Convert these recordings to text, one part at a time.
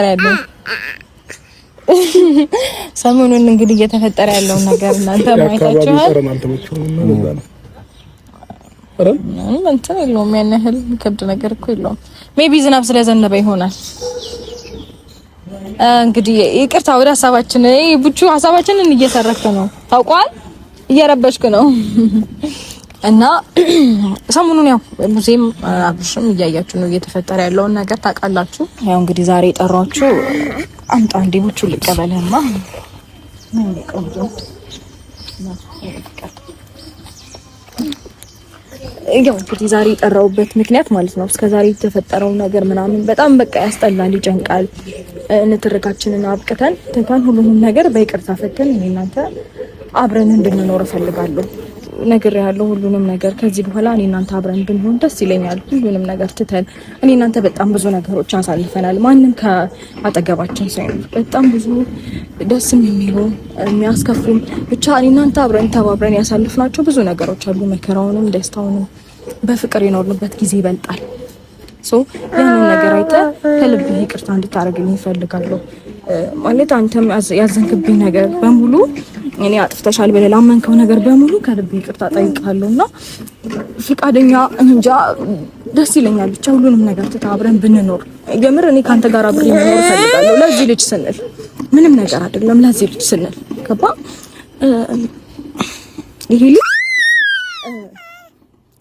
እየተፈጠረ ያለው ሰሞኑን እንግዲህ እየተፈጠረ ያለው ነገር እናንተ ማይታችኋል። እንትን የለውም ያን ያህል ከብድ ነገር እኮ የለውም። ሜቢ ዝናብ ስለዘነበ ይሆናል። እንግዲህ ይቅርታ ወደ ሀሳባችን ቡቹ ሀሳባችንን እየሰረክ ነው ታውቋል፣ እየረበሽክ ነው እና ሰሞኑን ያው ሙዚየም አብሽም እያያችሁ ነው እየተፈጠረ ያለውን ነገር ታውቃላችሁ። ያው እንግዲህ ዛሬ ጠራችሁ አምጣ እንዴ ቡቹ ልቀበልህማ ምን ቆንጆ ያው እንግዲህ ዛሬ የጠራውበት ምክንያት ማለት ነው እስከዛሬ የተፈጠረው ነገር ምናምን በጣም በቃ ያስጠላል፣ ይጨንቃል። እንትርካችንን አብቅተን ትንታን ሁሉንም ነገር በይቅርታ ፈተን እናንተ አብረን እንድንኖር እፈልጋለሁ። ነገር ያለው ሁሉንም ነገር ከዚህ በኋላ እኔ እናንተ አብረን ብንሆን ደስ ይለኛል። ሁሉንም ነገር ትተን እኔ እናንተ በጣም ብዙ ነገሮች አሳልፈናል። ማንንም ከአጠገባችን ሳይሆን በጣም ብዙ ደስ የሚሉ የሚያስከፉም ብቻ እኔ እናንተ አብረን ተባብረን ያሳልፍናቸው ብዙ ነገሮች አሉ። መከራውንም ደስታውንም በፍቅር የኖርንበት ጊዜ ይበልጣል። ያንን ነገር አይተህ ከልብህ ይቅርታ እንድታደርግልኝ እፈልጋለሁ። ማለት አንተም ያዘንክብኝ ነገር በሙሉ እኔ አጥፍተሻል ብለህ ላመንከው ነገር በሙሉ ከልብህ ይቅርታ ጠይቃለሁና ፍቃደኛ እንጃ ደስ ይለኛል። ብቻ ሁሉንም ነገር ትተህ አብረን ብንኖር የምር እኔ ካንተ ጋር አብሬ መኖር እፈልጋለሁ። ለዚህ ልጅ ስንል ምንም ነገር አይደለም፣ ለዚህ ልጅ ስንል ገባ ይሄ ልጅ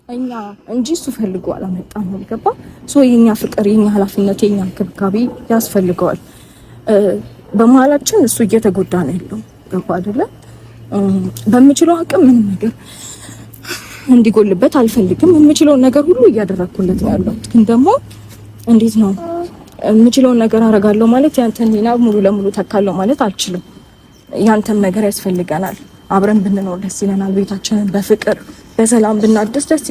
እኛ እንጂ እሱ ፈልጎ አላመጣም ነው ገባ። የኛ ፍቅር፣ የኛ ኃላፊነት፣ የኛ እንክብካቤ ያስፈልገዋል። በመሀላችን እሱ እየተጎዳ ነው ያለው ገባ አይደለ? በምችለው አቅም ምንም ነገር እንዲጎልበት አልፈልግም። የምችለውን ነገር ሁሉ እያደረኩለት ነው ያለው። ግን ደግሞ እንዴት ነው የምችለውን ነገር አደርጋለሁ ማለት ያንተን ሊና ሙሉ ለሙሉ ተካለው ማለት አልችልም። ያንተም ነገር ያስፈልገናል። አብረን ብንኖር ደስ ይለናል። ቤታችንን በፍቅር በሰላም ብናድስ ደስ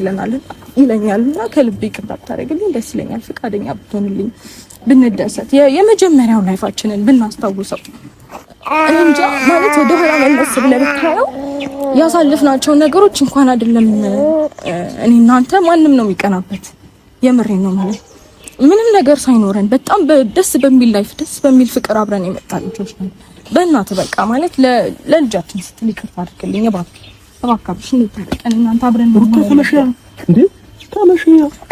ይለኛልና ከልብ ይቅርታ ታደርግልኝ ደስ ይለኛል። ፍቃደኛ ብትሆንልኝ ብንደሰት የመጀመሪያው ላይፋችንን ብናስታውሰው እንጃ ማለት ወደ ኋላ መለስ ብለህ ብታየው ያሳልፍናቸው ነገሮች እንኳን አይደለም እኔ እናንተ ማንም ነው የሚቀናበት። የምሬን ነው ማለት ምንም ነገር ሳይኖረን በጣም ደስ በሚል ላይፍ ደስ በሚል ፍቅር አብረን የመጣን ልጆች ነን። በእናትህ በቃ ማለት ለልጃችን ስትል ይቅርታ አድርግልኝ እባክህ እንታረቀን። እናንተ አብረን ነው ተፈለሽ እንዴ ታለሽ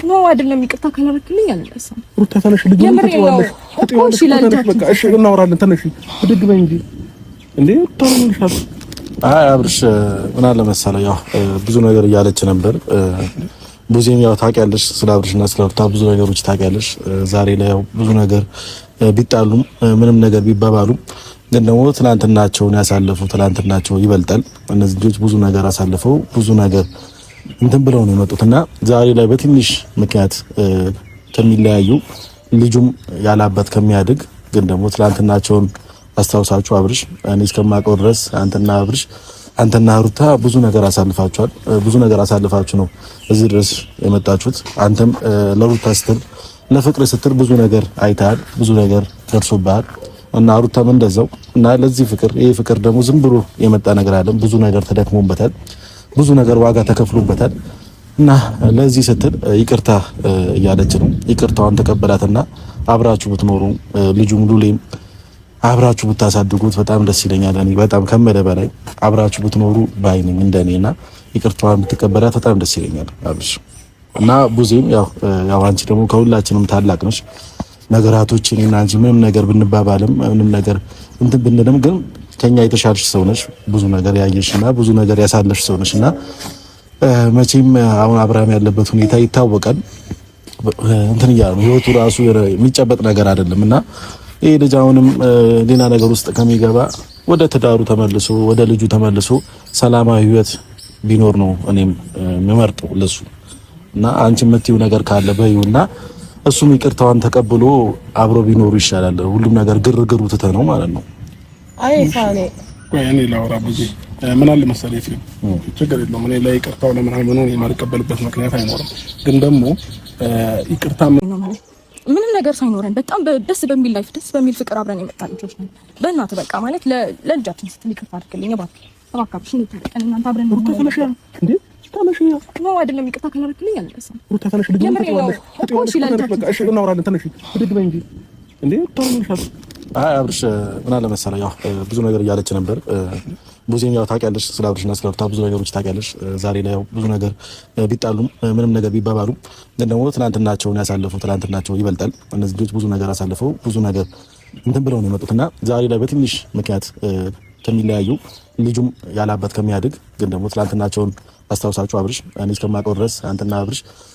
ነው አይደለም? ይቅርታ ካላረክልኝ አልነሳም። ሩታ ታለሽ ልጅን ተጥዋለሽ ተጥዋለሽ በቃ እሺ እናወራለን። ተነሽ ብድግ በይ እንጂ እንዴ ታለሽ። አብርሽ ምን አለ መሰለህ ያው ብዙ ነገር እያለች ነበር። ብዙም ያው ታውቂያለሽ ስለ አብርሽና ስለ ሩታ ብዙ ነገሮች ታውቂያለሽ። ዛሬ ላይ ያው ብዙ ነገር ቢጣሉም ምንም ነገር ቢባባሉም ግን ደግሞ ትናንትናቸውን ያሳለፉ ትናንትናቸው ይበልጣል። እነዚህ ልጆች ብዙ ነገር አሳልፈው ብዙ ነገር እንትን ብለው ነው የመጡትና ዛሬ ላይ በትንሽ ምክንያት ከሚለያዩ ልጁም ያላባት ከሚያድግ ግን ደግሞ ትናንትናቸውን አስታውሳችሁ አብርሽ እኔ እስከማውቀው ድረስ አንተና ሩታ ብዙ ነገር አሳልፋችኋል። ብዙ ነገር አሳልፋችሁ ነው እዚህ ድረስ የመጣችሁት። አንተም ለሩታ ስትል ለፍቅር ስትል ብዙ ነገር አይተሃል፣ ብዙ ነገር ደርሶብሃል እና ሩታም እንደዛው እና ለዚህ ፍቅር ይሄ ፍቅር ደግሞ ዝም ብሎ የመጣ ነገር አይደለም። ብዙ ነገር ተደክሞበታል፣ ብዙ ነገር ዋጋ ተከፍሎበታል እና ለዚህ ስትል ይቅርታ እያለች ነው። ይቅርታዋን ተቀበላትና አብራችሁ ብትኖሩ ልጁም ሉሌም አብራችሁ ብታሳድጉት በጣም ደስ ይለኛል። እኔ በጣም ከመለ በላይ አብራችሁ ብትኖሩ ባይነኝ እንደኔና ይቅርታዋን ብትቀበላት በጣም ደስ ይለኛል አብርሽ እና ቡዜም ያው አንቺ ደግሞ ከሁላችንም ታላቅ ነሽ። ነገራቶች እኔና አንቺ ምንም ነገር ብንባባልም ምንም ነገር እንትን ብንልም ግን ከኛ የተሻልሽ ሰው ነሽ። ብዙ ነገር ያየሽና ብዙ ነገር ያሳለፍሽ ሰው ነሽና መቼም አሁን አብርሃም ያለበት ሁኔታ ይታወቃል። እንትን ያለው ህይወቱ ራሱ የሚጨበጥ ነገር አይደለምና ይሄ ልጅ አሁንም ሌላ ነገር ውስጥ ከሚገባ ወደ ትዳሩ ተመልሶ ወደ ልጁ ተመልሶ ሰላማዊ ህይወት ቢኖር ነው እኔም የምመርጠው ለሱ እና አንቺ የምትይው ነገር ካለ በይውና እሱም ይቅርታዋን ተቀብሎ አብሮ ቢኖሩ ይሻላል። ሁሉም ነገር ግርግሩ ትተህ ነው ማለት ነው። አይ ሳኔ እኔ ላውራ ብዙ ምን አለ መሰለኝ ችግር የለውም። እኔ ላይ ይቅርታው ለምን የማልቀበልበት ምክንያት አይኖርም። ግን ደግሞ ይቅርታ ምንም ነገር ሳይኖረን በጣም ደስ በሚል ላይፍ ደስ በሚል ፍቅር አብረን የመጣን ልጆች ነን። በእናትህ በቃ ማለት ለልጃችን ስትል ይቅርታ አድርግልኝ እባክህ እንታረቀን። እናንተ አብረን ነው ተፈለሽ እንዴ ታለሽ ነው አይደለም? ይቅርታ ካላረክልኝ አልነሳም። ሩታ ታለሽ ልጅ ተጥዋለሽ በቃ እሺ እናወራለን። ተነሽ ብድግ በይ እንጂ እንዴ ተወልሻል። አይ አብርሽ ምን አለ መሰለህ ያው ብዙ ነገር እያለች ነበር። ብዙም ያው ታውቂያለሽ ስለ አብርሽና ስለ ሩታ ብዙ ነገሮች ታውቂያለሽ። ዛሬ ላይ ያው ብዙ ነገር ቢጣሉም ምንም ነገር ቢባባሉም ግን ደግሞ ትናንትናቸውን ያሳለፉ ትናንትናቸው ይበልጣል። እነዚህ ልጆች ብዙ ነገር አሳልፈው ብዙ ነገር እንትን ብለው ነው የመጡትና ዛሬ ላይ በትንሽ ምክንያት ከሚለያዩ ልጁም ያላባት ከሚያድግ ግን ደግሞ ትናንትናቸውን አስታውሳችሁ አብርሽ እኔ እስከማውቀው ድረስ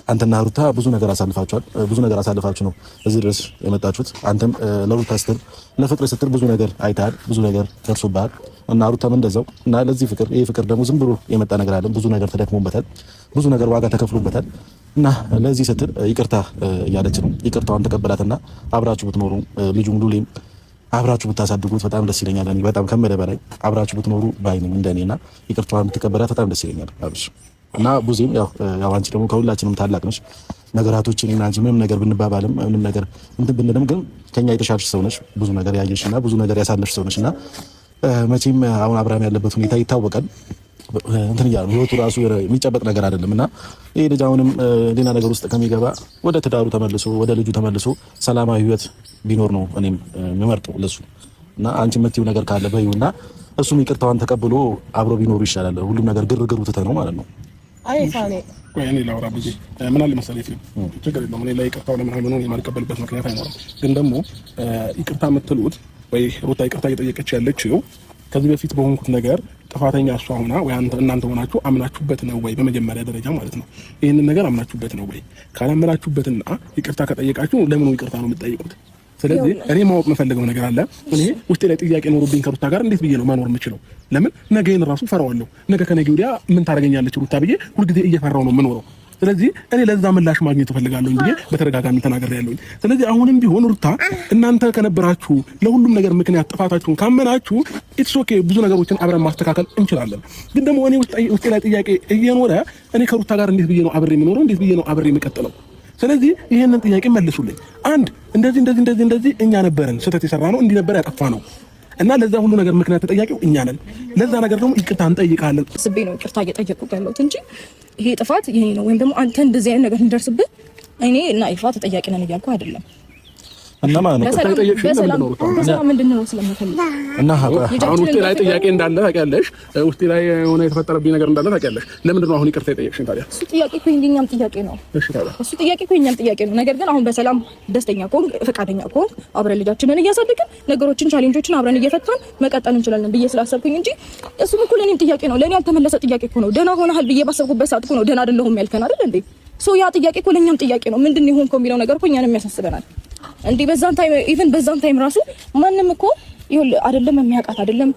አንተና ሩታ ብዙ ነገር አሳልፋችኋል። ብዙ ነገር አሳልፋችሁ ነው እዚህ ድረስ የመጣችሁት። አንተም ለሩታ ስትል ለፍቅር ስትል ብዙ ነገር አይተሃል፣ ብዙ ነገር ደርሶብሃል እና ሩታም እንደዛው እና ለዚህ ፍቅር ይሄ ፍቅር ደግሞ ዝም ብሎ የመጣ ነገር አይደለም። ብዙ ነገር ተደክሞበታል፣ ብዙ ነገር ዋጋ ተከፍሎበታል እና ለዚህ ስትል ይቅርታ እያለች ነው። ይቅርታዋን ተቀበላትና አብራችሁ ብትኖሩ ልጁም ሉሌም አብራችሁ ብታሳድጉት በጣም ደስ ይለኛል። እኔ በጣም ከመለ በላይ አብራችሁ ብትኖሩ ባይነኝ እንደኔና ይቅርታዋን ብትቀበላት በጣም ደስ ይለኛል አብርሽ እና ቡዚም ያው አንቺ ደግሞ ከሁላችንም ታላቅ ነሽ። ነገራቶችን እና አንቺ ምንም ነገር ብንባባልም ምንም ነገር እንትን ብንልም ግን ከኛ የተሻልሽ ሰው ነሽ። ብዙ ነገር ያየሽና ብዙ ነገር ያሳለፍሽ ሰው ነሽና መቼም አሁን አብርሃም ያለበት ሁኔታ ይታወቃል። እንትን ያለው ህይወቱ ራሱ የሚጨበጥ ነገር አይደለምና ይሄ ልጅ አሁንም ሌላ ነገር ውስጥ ከሚገባ ወደ ትዳሩ ተመልሶ ወደ ልጁ ተመልሶ ሰላማዊ ህይወት ቢኖር ነው እኔም የምመርጠው ለሱ እና አንቺ የምትይው ነገር ካለ በይውና እሱም ይቅርታዋን ተቀብሎ አብሮ ቢኖሩ ይሻላል። ሁሉም ነገር ግርግሩ ትተህ ነው ማለት ነው። አይ ሳኔ ቆይ እኔ ላውራ ብዙ ምን አለ መሰለኝ ችግር የለውም። እኔ ላይ ይቅርታው ለምን ሆነ የማልቀበልበት ምክንያት አይኖርም። ግን ደግሞ ይቅርታ የምትሉት ወይ ሩታ ይቅርታ እየጠየቀች ያለችው ከዚህ በፊት በሆንኩት ነገር ጥፋተኛ እሷ ሆና ወይ እናንተ ሆናችሁ አምናችሁበት ነው ወይ? በመጀመሪያ ደረጃ ማለት ነው ይሄንን ነገር አምናችሁበት ነው ወይ? ካላመናችሁበትና ይቅርታ ከጠየቃችሁ ለምን ይቅርታ ነው የምትጠይቁት? ስለዚህ እኔ ማወቅ የምፈልገው ነገር አለ። እኔ ውስጤ ላይ ጥያቄ ኖሮብኝ ከሩታ ጋር እንዴት ብዬ ነው መኖር የምችለው? ለምን ነገን ራሱ ፈራዋለሁ። ነገ ከነገ ወዲያ ምን ታደርገኛለች ሩታ ብዬ ሁልጊዜ እየፈራው ነው የምኖረው። ስለዚህ እኔ ለዛ ምላሽ ማግኘት እፈልጋለሁ እንጂ በተደጋጋሚ ተናግሬያለሁ። ስለዚህ አሁንም ቢሆን ሩታ እናንተ ከነበራችሁ ለሁሉም ነገር ምክንያት ጥፋታችሁን ካመናችሁ ኢትስ ኦኬ፣ ብዙ ነገሮችን አብረን ማስተካከል እንችላለን። ግን ደግሞ እኔ ውስጤ ላይ ጥያቄ እየኖረ እኔ ከሩታ ጋር እንዴት ብዬ ነው አብሬ የምኖረው? እንዴት ብዬ ነው አብሬ የምቀጥለው? ስለዚህ ይሄንን ጥያቄ መልሱልኝ። አንድ እንደዚህ እኛ ነበርን ስህተት የሰራ ነው እንዲህ ነበር ያጠፋ ነው እና ለዛ ሁሉ ነገር ምክንያት ተጠያቂው እኛ ነን። ለዛ ነገር ደግሞ ይቅርታ እንጠይቃለን። ስቤ ነው ይቅርታ እየጠየቁ ያለሁት እንጂ ይሄ ጥፋት ይሄ ነው ወይም ደግሞ አንተ እንደዚህ አይነት ነገር እንደርስብህ እኔ እና ይፋ ተጠያቂ ነን እያልኩ አይደለም። እና ማለት ነው በሰላም ምንድነው ስለምፈልግ እና አሁን ውስጤ ላይ ጥያቄ እንዳለ ታውቂያለሽ። ውስጤ ላይ የሆነ የተፈጠረብኝ ነገር እንዳለ ታውቂያለሽ። ለምንድን ነው አሁን ይቅርታ የጠየቅሽኝ ታዲያ? እሱ ጥያቄ እኮ የእኛም ጥያቄ ነው። እሺ ታዲያ እሱ ጥያቄ እኮ የእኛም ጥያቄ ነው። ነገር ግን አሁን በሰላም ደስተኛ ከሆንክ ፈቃደኛ ከሆንክ አብረን ልጃችንን እያሳደግን ነገሮችን ቻሌንጆችን አብረን እየፈታን መቀጠል እንችላለን ብዬ ስላሰብኩኝ እንጂ እሱም እኮ ለእኔም ጥያቄ ነው። ለእኔ ያልተመለሰ ጥያቄ እኮ ነው። ደህና ሆነሃል ብዬ ባሰብኩበት ሰዓት እኮ ነው ደህና አይደለሁም ያልከን አይደል እንዴ? ያ ጥያቄ እኮ ለእኛም ጥያቄ ነው። ምንድን ነው የሆንከው የሚለው ነገር እኮ እኛንም ያሳስበናል እንዴ? በዛን ታይም ራሱ ማንም እኮ ይሁን አይደለም የሚያውቃት አይደለም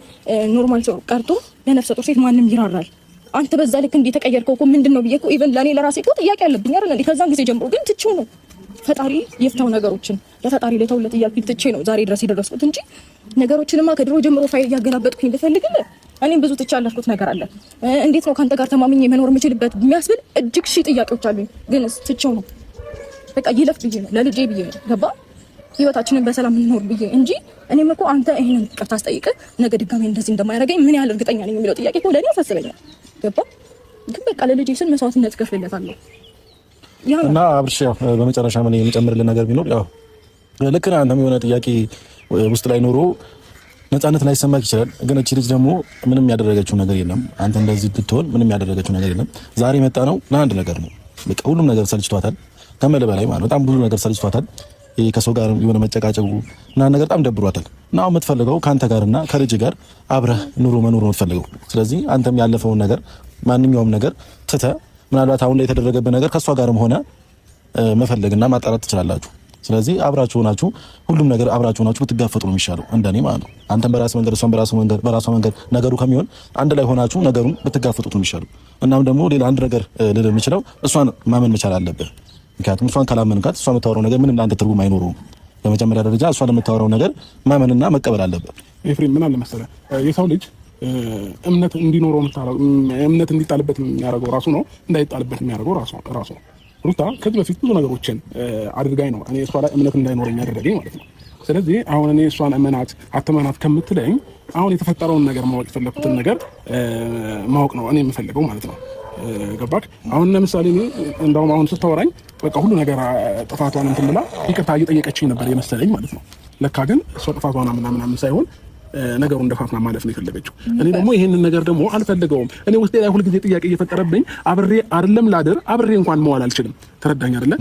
ኖርማል ሰው ቀርቶ ለነፍሰ ጡር ሴት ማንም ይራራል። አንተ በዛ ልክ እንዴ ተቀየርከው እኮ ምንድነው ብዬ እኮ ኢቭን ለኔ ለራሴ እኮ ጥያቄ አለብኝ አይደል እንዴ? ከዛን ጊዜ ጀምሮ ግን ትቼው ነው ፈጣሪ የፍታው ነገሮችን ለፈጣሪ ለተውለት እያልኩኝ ትቼ ነው ዛሬ ድረስ የደረስኩት እንጂ ነገሮችንማ ከድሮ ጀምሮ ፋይል ያገላበጥኩኝ ልፈልግልህ እኔም ብዙ ትቼ ያለፍኩት ነገር አለ። እንዴት ነው ካንተ ጋር ተማምኜ መኖር የምችልበት የሚያስብል እጅግ ሺህ ጥያቄዎች አሉኝ። ግን ትቼው ነው በቃ ይለፍ ብዬ ነው ለልጄ ብዬ ነው ገባ ህይወታችንን በሰላም እንኖር ብዬ እንጂ እኔም እኮ አንተ ይሄንን ይቅርታ አስጠይቀህ ነገ ድጋሜ እንደዚህ እንደማያደርገኝ ምን ያህል እርግጠኛ ነኝ የሚለው ጥያቄ እኮ ለእኔ ያሳስበኛል። ገባ ግን በቃ ለልጄ ስል መስዋዕትነት እከፍልለታለሁ። እና አብርሽ ያው በመጨረሻ ምን የምጨምርልህ ነገር ቢኖር ያው ልክ ነህ። አንተም የሆነ ጥያቄ ውስጥ ላይ ኖሮ ነፃነት ላይ ሰማክ ይችላል። ግን እቺ ልጅ ደግሞ ምንም ያደረገችው ነገር የለም። አንተ እንደዚህ ብትሆን ምንም ያደረገችው ነገር የለም። ዛሬ መጣ ነው ለአንድ ነገር ነው። በቃ ሁሉም ነገር ሰልችቷታል። ከመለ በላይ ማለት በጣም ብዙ ነገር ሰልችቷታል። ከሰው ጋር የሆነ መጨቃጨቁ እና ነገር በጣም ደብሯታል። እና አሁን የምትፈልገው ካንተ ጋርና ከልጅ ጋር አብረህ ኑሮ መኖር ነው የምትፈልገው። ስለዚህ አንተም ያለፈውን ነገር ማንኛውም ነገር ትተህ ምናልባት አሁን ላይ የተደረገብህ ነገር ከሷ ጋርም ሆነ መፈለግና ማጣራት ትችላላችሁ። ስለዚህ አብራችሁ ሆናችሁ ሁሉም ነገር አብራችሁ ሆናችሁ ብትጋፈጡ ነው የሚሻለው እንደኔ ማለት ነው። አንተም በራስ መንገድ እሷም በራሷ መንገድ ነገሩ ከሚሆን አንድ ላይ ሆናችሁ ነገሩን ብትጋፈጡት ነው የሚሻለው። እናም ደግሞ ሌላ አንድ ነገር ልል የምችለው እሷን ማመን መቻል አለብህ። ምክንያቱም እሷን ካላመንካት እሷ የምታወራው ነገር ምንም ለአንተ ትርጉም አይኖረውም። በመጀመሪያ ደረጃ እሷን የምታወራው ነገር ማመንና መቀበል አለብህ። ኤፍሬም ምን አለ መሰለህ የሰው ልጅ እምነት እንዲኖረው እምነት እንዲጣልበት የሚያደርገው ራሱ ነው፣ እንዳይጣልበት የሚያደርገው ራሱ ነው። ሩታ ከዚህ በፊት ብዙ ነገሮችን አድርጋኝ ነው እኔ እሷ ላይ እምነት እንዳይኖረኝ ያደረገኝ ማለት ነው። ስለዚህ አሁን እኔ እሷን እመናት አትመናት ከምትለኝ አሁን የተፈጠረውን ነገር ማወቅ የፈለኩትን ነገር ማወቅ ነው እኔ የምፈልገው ማለት ነው። ገባክ? አሁን ለምሳሌ እኔ እንደውም አሁን ስታወራኝ በቃ ሁሉ ነገር ጥፋቷን እንትን ብላ ይቅርታ እየጠየቀችኝ ነበር የመሰለኝ ማለት ነው። ለካ ግን እሷ ጥፋቷን ምናምን ሳይሆን ነገሩን ደፋፍና ማለፍ ነው የፈለገችው። እኔ ደግሞ ይሄንን ነገር ደግሞ አልፈልገውም። እኔ ውስጤ ላይ ሁልጊዜ ጥያቄ እየፈጠረብኝ አብሬ አይደለም ላድር አብሬ እንኳን መዋል አልችልም። ተረዳኝ አይደለ?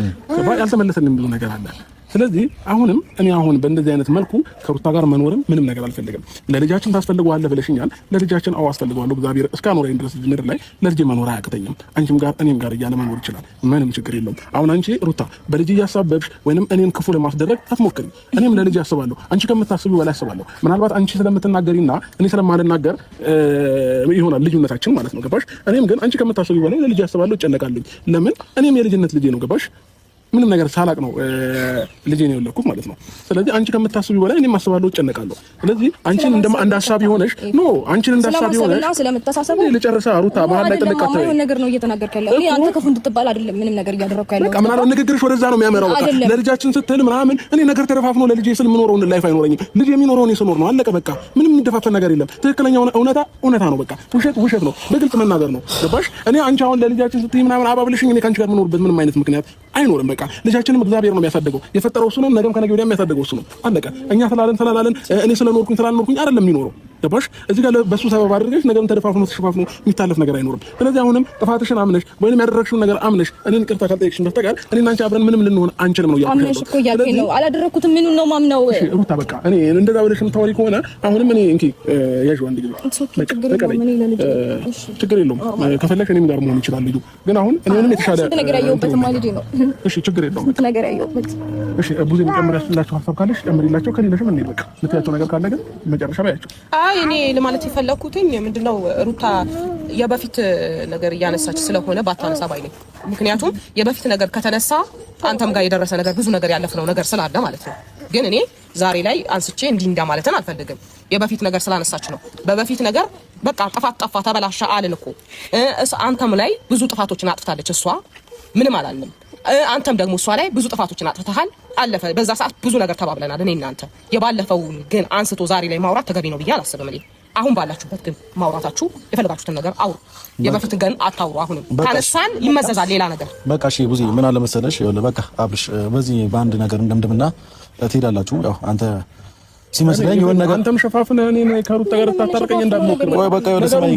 ያልተመለሰልኝ ብዙ ነገር አለ። ስለዚህ አሁንም እኔ አሁን በእንደዚህ አይነት መልኩ ከሩታ ጋር መኖርም ምንም ነገር አልፈልግም። ለልጃችን ታስፈልገዋለህ ብለሽኛል። ለልጃችን አዎ አስፈልገዋለሁ። እግዚአብሔር እስካኖረኝ ድረስ ምድር ላይ ለልጄ መኖር አያቅተኝም። አንቺም ጋር እኔም ጋር እያለ መኖር ይችላል። ምንም ችግር የለውም። አሁን አንቺ ሩታ በልጅ እያሳበብሽ ወይንም እኔን ክፉ ለማስደረግ አትሞክሪ። እኔም ለልጅ አስባለሁ። አንቺ ከምታስቢው በላይ አስባለሁ። ምናልባት አንቺ ስለምትናገሪና እኔ ስለማልናገር ይሆናል ልዩነታችን ማለት ነው። ገባሽ? እኔም ግን አንቺ ከምታስቢው በላይ ለልጅ አስባለሁ፣ እጨነቃለሁ። ለምን? እኔም የልጅነት ልጄ ነው። ገባሽ? ምንም ነገር ሳላቅ ነው ልጄ ነው የወለድኩት ማለት ነው። ስለዚህ አንቺ ከምታስቢ በላይ እኔም አስባለሁ፣ እጨነቃለሁ። ስለዚህ አንቺን እንደ ሐሳብ ሆነሽ አንቺን እንደ ሐሳብ ሆነሽ ስለመተሳሰብ ልጨርሳ ሩታ መሀል ላይ ተለቀቀ ነው ነገር ነው እየተናገርክ ያለው። እኔ አንተ ክፉ እንድትባል አይደለም ምንም ነገር እያደረኩ ያለው። በቃ ምናልባት ንግግርሽ ወደዛ ነው የሚያመራው። በቃ ለልጃችን ስትል ምናምን እኔ ነገር ተደፋፍኖ ለልጄ ስል የምኖረውን ላይፍ አይኖረኝም። ልጄ የሚኖረው እኔ ስኖር ነው። አለቀ በቃ። ምንም የሚደፋፈን ነገር የለም። ትክክለኛው እውነታ ነው። በቃ ውሸት ነው። በግልጽ መናገር ነው። ገባሽ? እኔ አንቺ አሁን ለልጃችን ስትይ ምናምን አባብልሽኝ እኔ ካንቺ ጋር የምኖርበት ምንም አይነት ምክንያት አይኖርም። በቃ ልጃችንም እግዚአብሔር ነው የሚያሳድገው። የፈጠረው እሱ ነው። ነገም ከነገ ወዲያ የሚያሳድገው እሱ ነው። አለቀ። እኛ ስላላለን እኔ ስለኖርኩኝ አይደለም የሚኖረው። ገባሽ? እዚህ ጋር በሱ ሰበብ አድርገሽ ነገም ተደፋፍኖ ተሸፋፍኖ የሚታለፍ ነገር አይኖርም። ስለዚህ አሁንም ጥፋትሽን አምነሽ ወይንም ያደረግሽውን ነገር አምነሽ እኔን ይቅርታ ካልጠየቅሽኝ በስተቀር እኔና አንቺ አብረን ምንም ልንሆን አንችልም ነው ያልኩሽ። አምነሽ እኮ እያልከኝ ነው። አላደረኩትም። ምኑን ነው ማምነው? እሺ ሩታ በቃ እኔ እንደዛ ብለሽ የምታወሪ ከሆነ አሁንም እኔ እንኪ ያዥው አንድ ጊዜ ችግር የለውም። ከፈለግሽ እኔም ጋር መሆን ይችላል ልጁ። ግን አሁን እኔ ምንም የተሻለ ነገር ያየሁበት ማለት ነው። እሺ ችግር የለውም። ነገር ያየሁበት እሺ ብዙ የሚጨምራችሁ ሀሳብ ካለሽ ጨምሪላቸው። ከሌለሽም እንዴ በቃ ልትያቸው ነገር ካለ ግን መጨረሻ ባያቸው። አይ እኔ ለማለት የፈለኩትኝ ምንድነው ሩታ የበፊት ነገር እያነሳች ስለሆነ ባታነሳ ባይ ነኝ። ምክንያቱም የበፊት ነገር ከተነሳ አንተም ጋር የደረሰ ነገር ብዙ ነገር ያለፍነው ነገር ስላለ ማለት ነው። ግን እኔ ዛሬ ላይ አንስቼ እንዲህ እንደማለትን አልፈልግም። የበፊት ነገር ስላነሳች ነው። በበፊት ነገር በቃ ጥፋት ጠፋ ተበላሻ አልን እኮ። አንተም ላይ ብዙ ጥፋቶችን አጥፍታለች እሷ፣ ምንም አላልንም። አንተም ደግሞ እሷ ላይ ብዙ ጥፋቶችን አጥፍተሃል። አለፈ። በዛ ሰዓት ብዙ ነገር ተባብለናል እኔ እናንተ። የባለፈውን ግን አንስቶ ዛሬ ላይ ማውራት ተገቢ ነው ብዬ አላስብም እኔ። አሁን ባላችሁበት ግን ማውራታችሁ የፈለጋችሁትን ነገር አውሩ። የበፊት ግን አታውሩ። አሁንም ካነሳን ይመዘዛል ሌላ ነገር። በቃ እሺ ቡዚ ምን አለ መሰለሽ፣ በቃ አብርሽ በዚህ በአንድ ነገር እንደምድምና ትሄዳላችሁ። ያው አንተ ሲመስለኝ የሆነ ነገር አንተም ሸፋፍነህ እኔ ከሩታ ጋር ታጣርቀኝ እንዳትሞክር። ወይ በቃ የሆነ ሰማይ